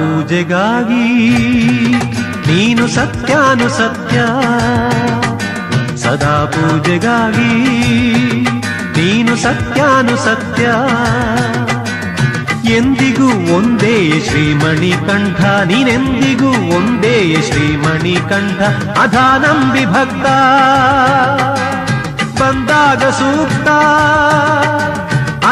ಪೂಜೆಗಾಗಿ ನೀನು ಸತ್ಯಾನುಸತ್ಯ, ಸದಾ ಪೂಜೆಗಾಗಿ ನೀನು ಸತ್ಯಾನುಸತ್ಯ. ಎಂದಿಗೂ ಒಂದೇ ಶ್ರೀಮಣಿಕಂಠ, ನೀನೆಂದಿಗೂ ಒಂದೇ ಶ್ರೀಮಣಿಕಂಠ. ಅಧಾನಂಬಿ ಭಕ್ತ ಬಂದಾಗ ಸೂಕ್ತ,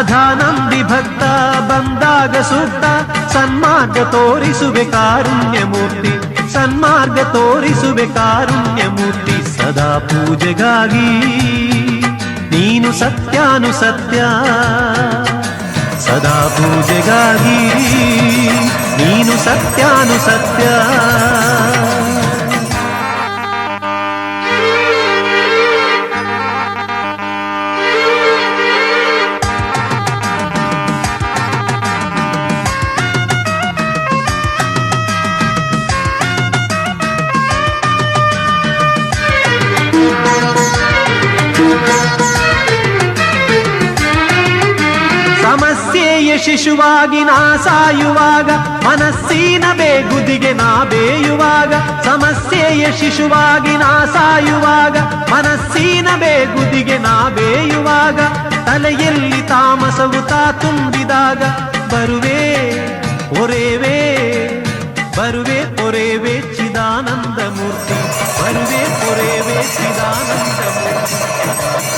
ಅಧಾನಂಬಿ ಭಕ್ತ ಬಂದಾಗ ಸೂಕ್ತ. ಸನ್ಮಾರ್ಗ ತೋರಿಸುವೆ ಕಾರುಣ್ಯ ಮೂರ್ತಿ, ಸನ್ಮಾರ್ಗ ತೋರಿಸುವೆ ಕಾರುಣ್ಯ ಮೂರ್ತಿ. ಸದಾ ಪೂಜೆಗಾಗಿ ನೀನು ಸತ್ಯಾನುಸತ್ಯ, ಸದಾ ಪೂಜೆಗಾಗಿ ನೀನು ಸತ್ಯಾನುಸತ್ಯ. ಸಮಸ್ಯೆಯ ಶಿಶುವಾಗಿ ನಾ ಸಾಯುವಾಗ, ಮನಸ್ಸಿನ ಬೇಗುದಿಗೆ ನಾ ಬೇಯುವಾಗ. ಸಮಸ್ಯೆಯ ಶಿಶುವಾಗಿ ನಾ ಸಾಯುವಾಗ, ಮನಸ್ಸಿನ ಬೇಗುದಿಗೆ ನಾ ಬೇಯುವಾಗ. ತಲೆಯಲ್ಲಿ ತಾಮಸವು ತಾ ತುಂಬಿದಾಗ ಬರುವೆ ಒರೆವೆ, ಬರುವೆ ಒರೆವೆ ಚಿದಾನಂದ ಮೂರ್ತಿ, ಬರುವೆ ಒರೆವೆ ಚಿದಾನಂದ ಮೂರ್ತಿ.